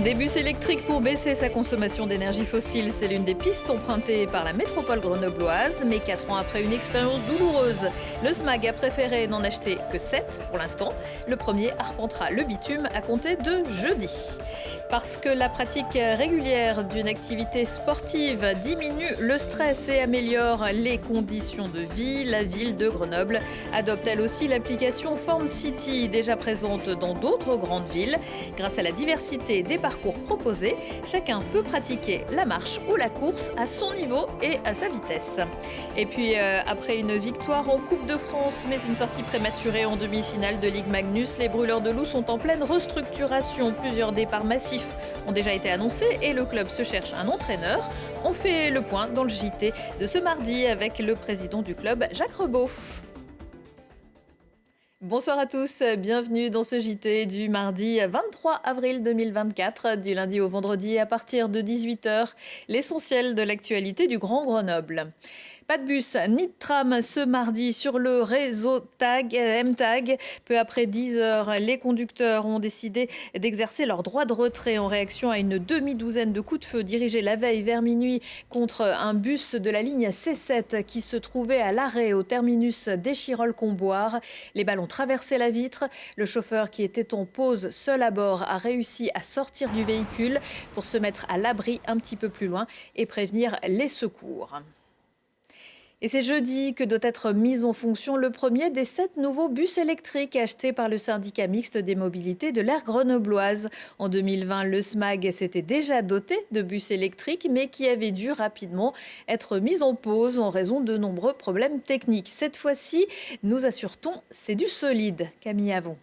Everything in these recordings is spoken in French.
Des bus électriques pour baisser sa consommation d'énergie fossile, c'est l'une des pistes empruntées par la métropole grenobloise. Mais 4 ans après une expérience douloureuse, le SMAG a préféré n'en acheter que 7 pour l'instant. Le premier arpentera le bitume à compter de jeudi. Parce que la pratique régulière d'une activité sportive diminue le stress et améliore les conditions de vie, la ville de Grenoble adopte elle aussi l'application Form City, déjà présente dans d'autres grandes villes. Grâce à la diversité des parcours proposés, chacun peut pratiquer la marche ou la course à son niveau et à sa vitesse. Et puis, après une victoire en Coupe de France, mais une sortie prématurée en demi-finale de Ligue Magnus, les Brûleurs de Loups sont en pleine restructuration. Plusieurs départs massifs ont déjà été annoncés et le club se cherche un entraîneur. On fait le point dans le JT de ce mardi avec le président du club, Jacques Rebaud. Bonsoir à tous, bienvenue dans ce JT du mardi 23 avril 2024, du lundi au vendredi à partir de 18h, l'essentiel de l'actualité du Grand Grenoble. Pas de bus ni de tram ce mardi sur le réseau MTAG. Peu après 10 heures, les conducteurs ont décidé d'exercer leur droit de retrait en réaction à une demi-douzaine de coups de feu dirigés la veille vers minuit contre un bus de la ligne C7 qui se trouvait à l'arrêt au terminus d'Échirolles-Comboire. Les balles ont traversé la vitre. Le chauffeur qui était en pause seul à bord a réussi à sortir du véhicule pour se mettre à l'abri un petit peu plus loin et prévenir les secours. Et c'est jeudi que doit être mis en fonction le premier des 7 nouveaux bus électriques achetés par le syndicat mixte des mobilités de l'aire grenobloise. En 2020, le SMAG s'était déjà doté de bus électriques, mais qui avaient dû rapidement être mis en pause en raison de nombreux problèmes techniques. Cette fois-ci, nous assure-t-on, c'est du solide. Camille Avon.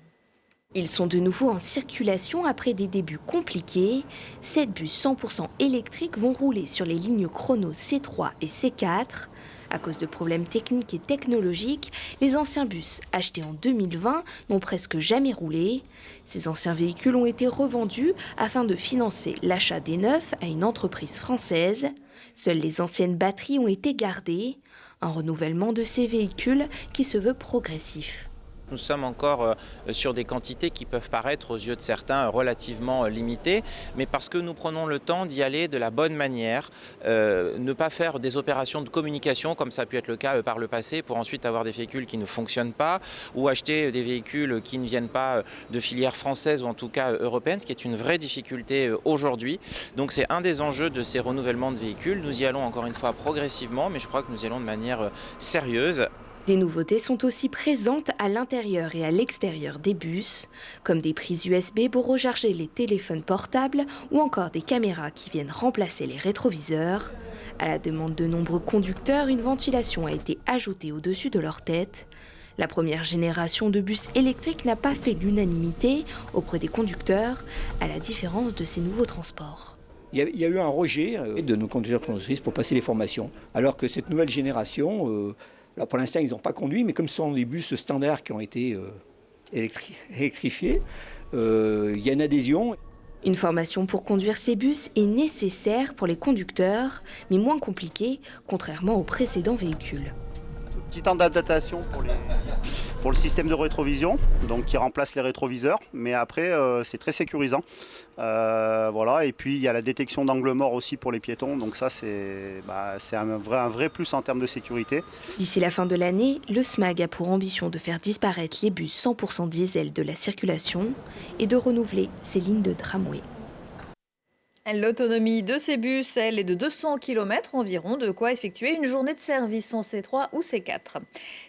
Ils sont de nouveau en circulation après des débuts compliqués. 7 bus 100% électriques vont rouler sur les lignes chrono C3 et C4. À cause de problèmes techniques et technologiques, les anciens bus achetés en 2020 n'ont presque jamais roulé. Ces anciens véhicules ont été revendus afin de financer l'achat des neufs à une entreprise française. Seules les anciennes batteries ont été gardées. Un renouvellement de ces véhicules qui se veut progressif. Nous sommes encore sur des quantités qui peuvent paraître aux yeux de certains relativement limitées, mais parce que nous prenons le temps d'y aller de la bonne manière, ne pas faire des opérations de communication comme ça a pu être le cas par le passé pour ensuite avoir des véhicules qui ne fonctionnent pas ou acheter des véhicules qui ne viennent pas de filière française ou en tout cas européenne, ce qui est une vraie difficulté aujourd'hui. Donc c'est un des enjeux de ces renouvellements de véhicules. Nous y allons encore une fois progressivement, mais je crois que nous y allons de manière sérieuse. Les nouveautés sont aussi présentes à l'intérieur et à l'extérieur des bus, comme des prises USB pour recharger les téléphones portables ou encore des caméras qui viennent remplacer les rétroviseurs. À la demande de nombreux conducteurs, une ventilation a été ajoutée au-dessus de leur tête. La première génération de bus électriques n'a pas fait l'unanimité auprès des conducteurs, à la différence de ces nouveaux transports. Il y a eu un rejet de nos conducteurs-conductrices pour passer les formations, alors que cette nouvelle génération... Là, pour l'instant, ils n'ont pas conduit, mais comme ce sont des bus standards qui ont été électrifiés, il y a une adhésion. Une formation pour conduire ces bus est nécessaire pour les conducteurs, mais moins compliquée, contrairement aux précédents véhicules. Petit temps d'adaptation pour le système de rétrovision, donc qui remplace les rétroviseurs, mais après c'est très sécurisant. Voilà. Et puis il y a la détection d'angle mort aussi pour les piétons, donc ça c'est un vrai plus en termes de sécurité. D'ici la fin de l'année, le SMAG a pour ambition de faire disparaître les bus 100% diesel de la circulation et de renouveler ses lignes de tramway. L'autonomie de ces bus, elle, est de 200 km environ, de quoi effectuer une journée de service en C3 ou C4.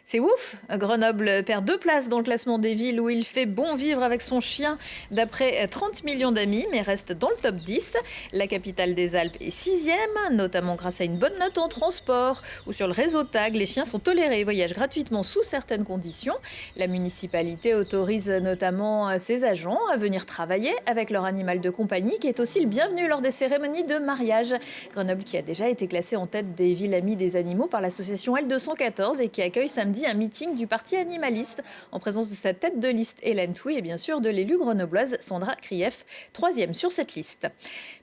C'est ouf, Grenoble perd 2 places dans le classement des villes où il fait bon vivre avec son chien d'après 30 millions d'amis, mais reste dans le top 10. La capitale des Alpes est 6e, notamment grâce à une bonne note en transport, où sur le réseau TAG, les chiens sont tolérés et voyagent gratuitement sous certaines conditions. La municipalité autorise notamment ses agents à venir travailler avec leur animal de compagnie, qui est aussi le bienvenu bienvenue lors des cérémonies de mariage. Grenoble qui a déjà été classée en tête des villes amies des animaux par l'association L214 et qui accueille samedi un meeting du parti animaliste en présence de sa tête de liste Hélène Touy et bien sûr de l'élue grenobloise Sandra Krief, 3e sur cette liste.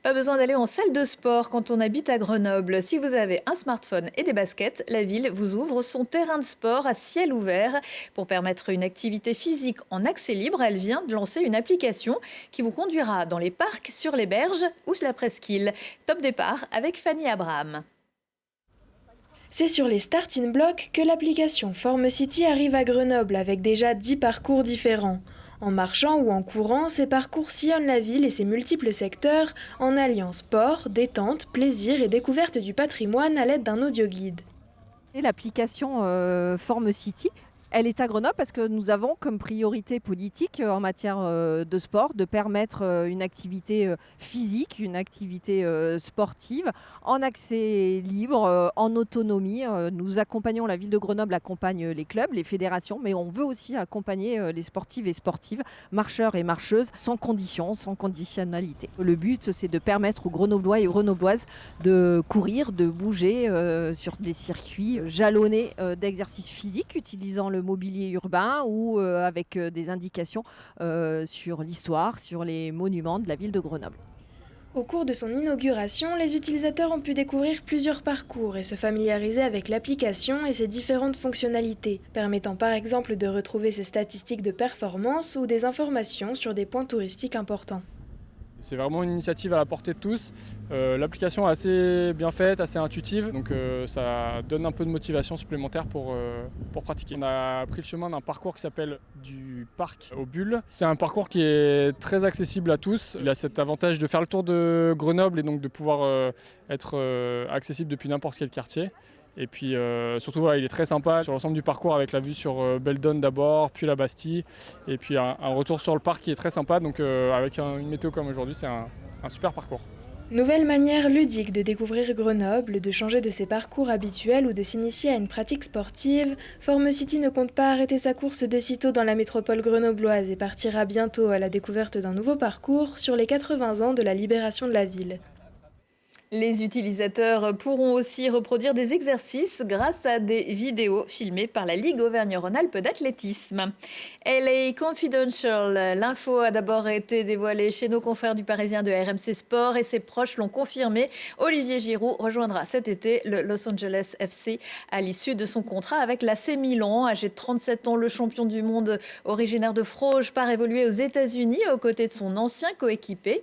Pas besoin d'aller en salle de sport quand on habite à Grenoble. Si vous avez un smartphone et des baskets, la ville vous ouvre son terrain de sport à ciel ouvert. Pour permettre une activité physique en accès libre, elle vient de lancer une application qui vous conduira dans les parcs, sur les berges ou sur la presqu'île. Top départ avec Fanny Abraham. C'est sur les starting blocks que l'application FormCity arrive à Grenoble avec déjà 10 parcours différents. En marchant ou en courant, ces parcours sillonnent la ville et ses multiples secteurs en alliant sport, détente, plaisir et découverte du patrimoine à l'aide d'un audioguide. Et l'application FormCity, elle est à Grenoble parce que nous avons comme priorité politique en matière de sport de permettre une activité physique, une activité sportive en accès libre, en autonomie. Nous accompagnons, la ville de Grenoble accompagne les clubs, les fédérations, mais on veut aussi accompagner les sportives et sportives, marcheurs et marcheuses, sans condition, sans conditionnalité. Le but, c'est de permettre aux Grenoblois et aux Grenobloises de courir, de bouger sur des circuits jalonnés d'exercices physiques, utilisant le mobilier urbain ou avec des indications sur l'histoire, sur les monuments de la ville de Grenoble. Au cours de son inauguration, les utilisateurs ont pu découvrir plusieurs parcours et se familiariser avec l'application et ses différentes fonctionnalités, permettant par exemple de retrouver ses statistiques de performance ou des informations sur des points touristiques importants. C'est vraiment une initiative à la portée de tous. L'application est assez bien faite, assez intuitive, donc ça donne un peu de motivation supplémentaire pour pratiquer. On a pris le chemin d'un parcours qui s'appelle du parc aux bulles. C'est un parcours qui est très accessible à tous. Il a cet avantage de faire le tour de Grenoble et donc de pouvoir être accessible depuis n'importe quel quartier. Et puis surtout, voilà, il est très sympa sur l'ensemble du parcours avec la vue sur Beldon d'abord, puis la Bastille. Et puis un retour sur le parc qui est très sympa. Donc avec une météo comme aujourd'hui, c'est un super parcours. Nouvelle manière ludique de découvrir Grenoble, de changer de ses parcours habituels ou de s'initier à une pratique sportive, FormCity ne compte pas arrêter sa course de sitôt dans la métropole grenobloise et partira bientôt à la découverte d'un nouveau parcours sur les 80 ans de la libération de la ville. Les utilisateurs pourront aussi reproduire des exercices grâce à des vidéos filmées par la Ligue Auvergne-Rhône-Alpes d'athlétisme. LA Confidential, l'info a d'abord été dévoilée chez nos confrères du Parisien de RMC Sport et ses proches l'ont confirmé. Olivier Giroud rejoindra cet été le Los Angeles FC à l'issue de son contrat avec l'AC Milan. Âgé de 37 ans, le champion du monde originaire de Froge part évoluer aux États-Unis aux côtés de son ancien coéquipier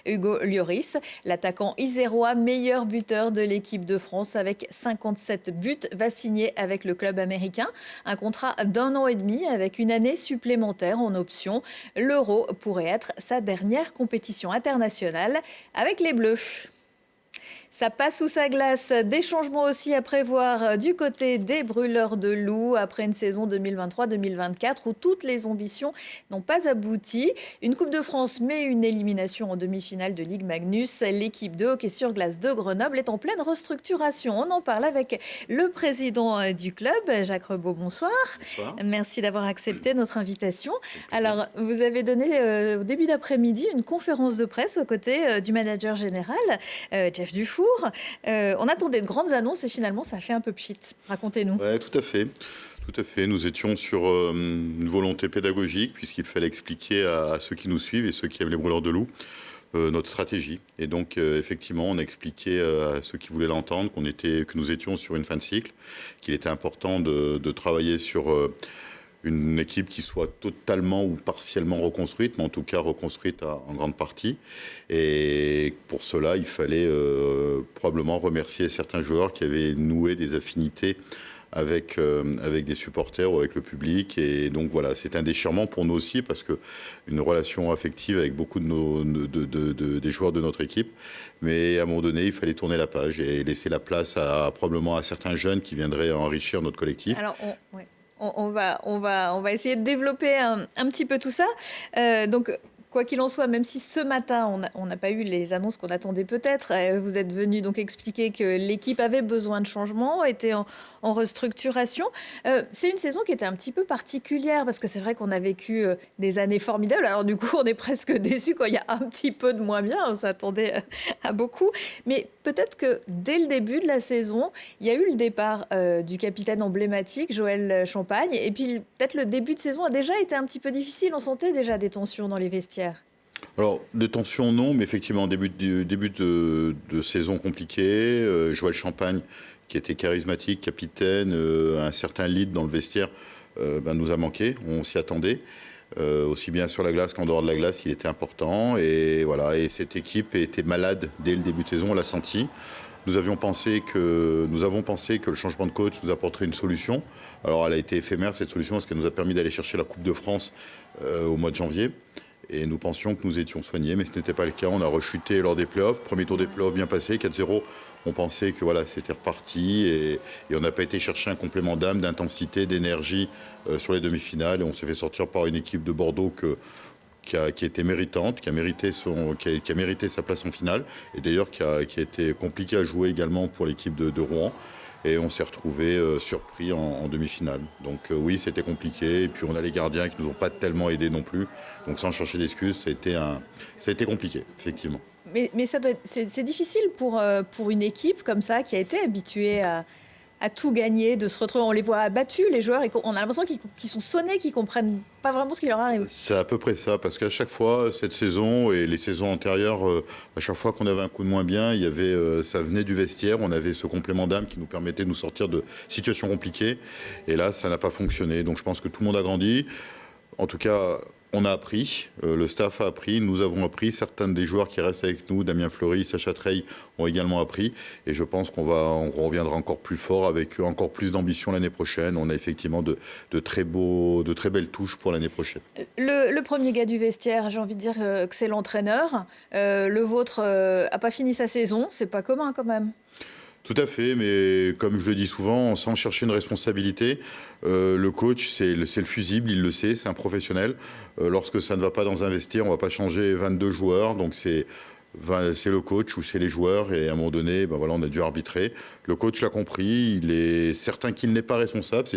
Hugo Lloris. L'attaquant isérois, meilleur buteur de l'équipe de France avec 57 buts, va signer avec le club américain. Un contrat d'1 an et demi avec une année supplémentaire en option. L'Euro pourrait être sa dernière compétition internationale avec les Bleus. Ça passe sous sa glace. Des changements aussi à prévoir du côté des brûleurs de loups après une saison 2023-2024 où toutes les ambitions n'ont pas abouti. Une Coupe de France mais une élimination en demi-finale de Ligue Magnus. L'équipe de hockey sur glace de Grenoble est en pleine restructuration. On en parle avec le président du club, Jacques Rebaud. Bonsoir. Bonsoir. Merci d'avoir accepté notre invitation. Alors, vous avez donné au début d'après-midi une conférence de presse aux côtés du manager général, Jeff Dufour. On attendait de grandes annonces et finalement ça fait un peu pchit. Racontez-nous. Oui, tout à fait. Tout à fait. Nous étions sur une volonté pédagogique puisqu'il fallait expliquer à ceux qui nous suivent et ceux qui aiment les brûleurs de loups notre stratégie. Et donc effectivement, on a expliqué à ceux qui voulaient l'entendre que nous étions sur une fin de cycle, qu'il était important de travailler sur une équipe qui soit totalement ou partiellement reconstruite, mais en tout cas reconstruite en grande partie. Et pour cela, il fallait probablement remercier certains joueurs qui avaient noué des affinités avec des supporters ou avec le public. Et donc voilà, c'est un déchirement pour nous aussi, parce qu'une relation affective avec beaucoup des joueurs de notre équipe. Mais à un moment donné, il fallait tourner la page et laisser la place probablement à certains jeunes qui viendraient enrichir notre collectif. Alors, On va essayer de développer un petit peu tout ça. Donc, Quoi qu'il en soit, même si ce matin, on n'a pas eu les annonces qu'on attendait peut-être, vous êtes venu donc expliquer que l'équipe avait besoin de changement, était en restructuration. C'est une saison qui était un petit peu particulière parce que c'est vrai qu'on a vécu des années formidables. Alors du coup, on est presque déçus quand il y a un petit peu de moins bien. On s'attendait à beaucoup. Mais peut-être que dès le début de la saison, il y a eu le départ du capitaine emblématique, Joël Champagne. Et puis peut-être le début de saison a déjà été un petit peu difficile. On sentait déjà des tensions dans les vestiaires. Alors, des tensions, non, mais effectivement, début de saison compliquée. Joël Champagne, qui était charismatique, capitaine, un certain lead dans le vestiaire, nous a manqué. On s'y attendait. Aussi bien sur la glace qu'en dehors de la glace, il était important. Et voilà, et cette équipe était malade dès le début de saison, on l'a senti. Nous avons pensé que le changement de coach nous apporterait une solution. Alors, elle a été éphémère, cette solution, parce qu'elle nous a permis d'aller chercher la Coupe de France au mois de janvier. Et nous pensions que nous étions soignés, mais ce n'était pas le cas. On a rechuté lors des playoffs. Premier tour des playoffs bien passé, 4-0. On pensait que voilà, c'était reparti. Et on n'a pas été chercher un complément d'âme, d'intensité, d'énergie sur les demi-finales. Et on s'est fait sortir par une équipe de Bordeaux qui était méritante, qui a mérité sa place en finale. Et d'ailleurs, qui a été compliqué à jouer également pour l'équipe de Rouen. Et on s'est retrouvé surpris en demi-finale. Donc oui, c'était compliqué. Et puis on a les gardiens qui ne nous ont pas tellement aidés non plus. Donc sans chercher d'excuses, ça a été compliqué, effectivement. Mais c'est difficile pour une équipe comme ça, qui a été habituée à tout gagner, de se retrouver. On les voit abattus, les joueurs, et on a l'impression qu'ils sont sonnés, qu'ils ne comprennent pas vraiment ce qui leur arrive. C'est à peu près ça, parce qu'à chaque fois, cette saison et les saisons antérieures, à chaque fois qu'on avait un coup de moins bien, ça venait du vestiaire, on avait ce complément d'âme qui nous permettait de nous sortir de situations compliquées. Et là, ça n'a pas fonctionné. Donc je pense que tout le monde a grandi. En tout cas, on a appris, le staff a appris, nous avons appris, certains des joueurs qui restent avec nous, Damien Fleury, Sacha Treille, ont également appris. Et je pense qu'on reviendra encore plus fort avec encore plus d'ambition l'année prochaine. On a effectivement de très belles touches pour l'année prochaine. Le premier gars du vestiaire, j'ai envie de dire que c'est l'entraîneur. Le vôtre n'a pas fini sa saison, c'est pas commun quand même. Tout à fait, mais comme je le dis souvent, sans chercher une responsabilité, le coach, c'est le fusible, il le sait, c'est un professionnel. Lorsque ça ne va pas dans un vestiaire, on ne va pas changer 22 joueurs, donc c'est le coach ou c'est les joueurs, et à un moment donné, on a dû arbitrer. Le coach l'a compris, il est certain qu'il n'est pas responsable,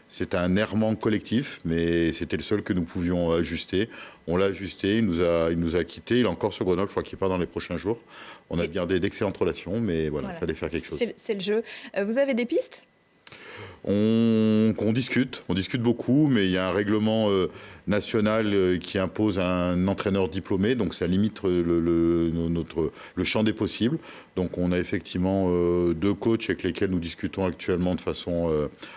c'est un errement collectif, mais c'était le seul que nous pouvions ajuster. On l'a ajusté, il nous a quittés, il est encore sur Grenoble, je crois qu'il part dans les prochains jours. On a gardé d'excellentes relations, mais voilà, il fallait faire quelque chose. C'est le jeu. Vous avez des pistes ? On discute beaucoup, mais il y a un règlement national qui impose un entraîneur diplômé, donc ça limite le champ des possibles. Donc on a effectivement 2 coachs avec lesquels nous discutons actuellement de façon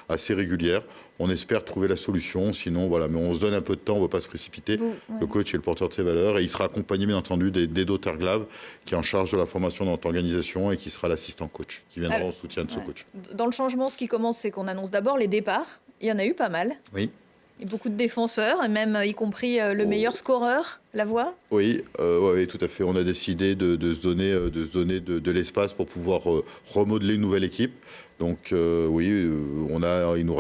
assez régulière. On espère trouver la solution, sinon voilà, mais on se donne un peu de temps, on ne va pas se précipiter. Le coach est le porteur de ses valeurs et il sera accompagné bien entendu d'Edo Terglav, qui est en charge de la formation dans notre organisation et qui sera l'assistant coach, qui viendra en soutien de ce coach. Dans le changement, ce qui commence, c'est qu'on annonce d'abord les départs. Il y en a eu pas mal. Oui. Et beaucoup de défenseurs, et même y compris le meilleur scoreur, Lavoie. Oui, tout à fait. On a décidé de se donner de l'espace pour pouvoir remodeler une nouvelle équipe. Donc il nous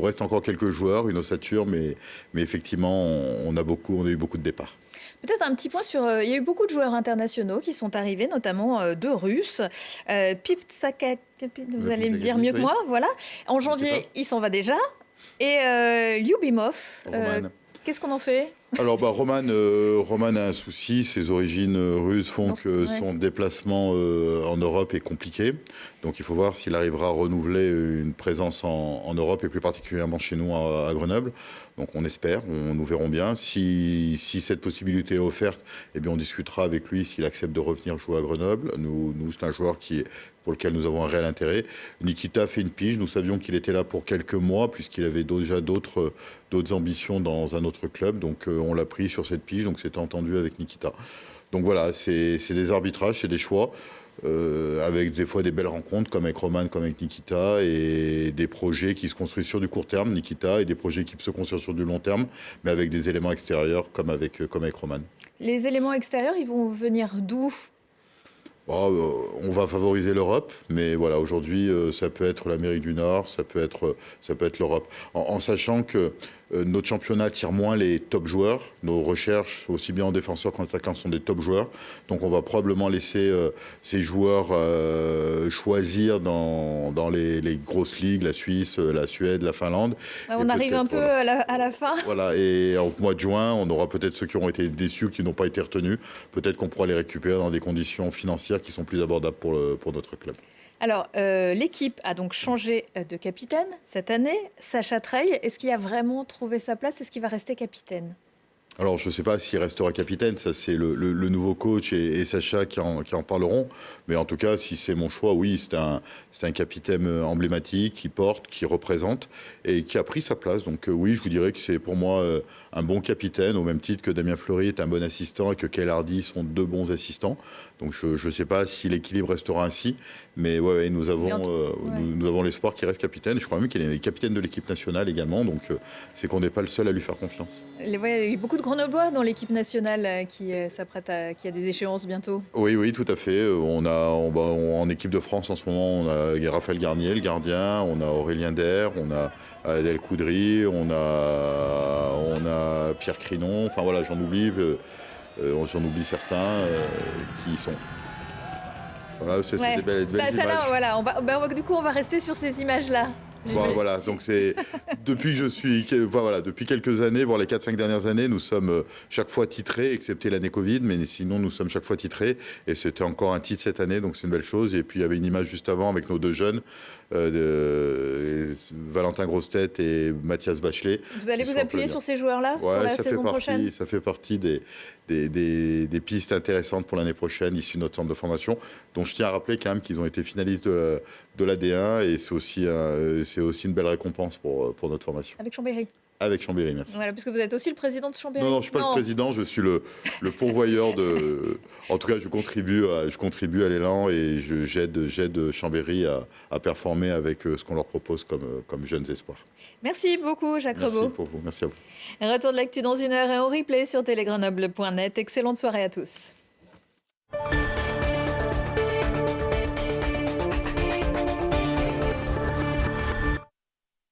reste encore quelques joueurs, une ossature, mais effectivement, on a eu beaucoup de départs. Peut-être un petit point sur... il y a eu beaucoup de joueurs internationaux qui sont arrivés, notamment 2 Russes. Pivtsaka, vous allez le dire mieux que moi, voilà. En janvier, il s'en va déjà. Et Lyubimov, qu'est-ce qu'on en fait ? Alors Roman a un souci, ses origines russes font que son déplacement en Europe est compliqué. Donc il faut voir s'il arrivera à renouveler une présence en Europe et plus particulièrement chez nous à Grenoble. Donc on espère, nous verrons bien. Si cette possibilité est offerte, eh bien on discutera avec lui s'il accepte de revenir jouer à Grenoble. Nous c'est un joueur pour lequel nous avons un réel intérêt. Nikita fait une pige, nous savions qu'il était là pour quelques mois puisqu'il avait déjà d'autres ambitions dans un autre club. Donc on l'a pris sur cette pige, donc c'était entendu avec Nikita. Donc voilà, c'est des arbitrages, c'est des choix, avec des fois des belles rencontres comme avec Roman, comme avec Nikita, et des projets qui se construisent sur du court terme, Nikita, et des projets qui se construisent sur du long terme, mais avec des éléments extérieurs comme avec Roman. Les éléments extérieurs, ils vont venir d'où ? On va favoriser l'Europe, mais voilà, aujourd'hui, ça peut être l'Amérique du Nord, ça peut être l'Europe. En sachant que notre championnat attire moins les top joueurs. Nos recherches, aussi bien en défenseur qu'en attaquant, sont des top joueurs. Donc on va probablement laisser ces joueurs choisir dans les grosses ligues, la Suisse, la Suède, la Finlande. On arrive un peu à la fin. Voilà, et au mois de juin, on aura peut-être ceux qui auront été déçus, qui n'ont pas été retenus. Peut-être qu'on pourra les récupérer dans des conditions financières qui sont plus abordables pour notre club. Alors, l'équipe a donc changé de capitaine cette année. Sacha Treille, est-ce qu'il a vraiment trouvé sa place? Est-ce qu'il va rester capitaine? Alors, je ne sais pas s'il restera capitaine, ça c'est le nouveau coach et Sacha qui en parleront. Mais en tout cas, si c'est mon choix, oui, c'est un capitaine emblématique qui porte, qui représente et qui a pris sa place. Donc oui, je vous dirais que c'est pour moi un bon capitaine, au même titre que Damien Fleury est un bon assistant et que Kyle Hardy sont deux bons assistants. Donc je ne sais pas si l'équilibre restera ainsi, mais ouais, nous avons l'espoir qu'il reste capitaine. Je crois même qu'il est capitaine de l'équipe nationale également, donc c'est qu'on n'est pas le seul à lui faire confiance. Il y a eu beaucoup de Grenoblois dans l'équipe nationale qui a des échéances bientôt. Oui, tout à fait. En équipe de France en ce moment, on a Raphaël Garnier, le gardien, on a Aurélien Der, on a Adèle Coudry, on a Pierre Crinon. Enfin voilà, j'en oublie certains qui y sont. Voilà, c'est des belles images. Voilà, du coup, on va rester sur ces images-là. Voilà, donc c'est depuis quelques années, voire les 4-5 dernières années, nous sommes chaque fois titrés, excepté l'année Covid, mais sinon nous sommes chaque fois titrés, et c'était encore un titre cette année, donc c'est une belle chose. Et puis il y avait une image juste avant avec nos deux jeunes, Valentin Grossetête et Mathias Bachelet. Vous allez vous appuyer sur ces joueurs-là pour la saison prochaine? Ça fait partie des pistes intéressantes pour l'année prochaine, issues de notre centre de formation, dont je tiens à rappeler quand même qu'ils ont été finalistes de l'AD1, et c'est aussi une belle récompense pour notre formation. Avec Chambéry? Avec Chambéry, merci. Voilà, puisque vous êtes aussi le président de Chambéry. Non, je ne suis pas le président, je suis le pourvoyeur de... En tout cas, je contribue à l'élan et j'aide Chambéry à performer avec ce qu'on leur propose comme jeunes espoirs. Merci beaucoup, Jacques Rebaud. Merci pour vous, merci à vous. Retour de l'actu dans une heure et en replay sur telegrenoble.net. Excellente soirée à tous.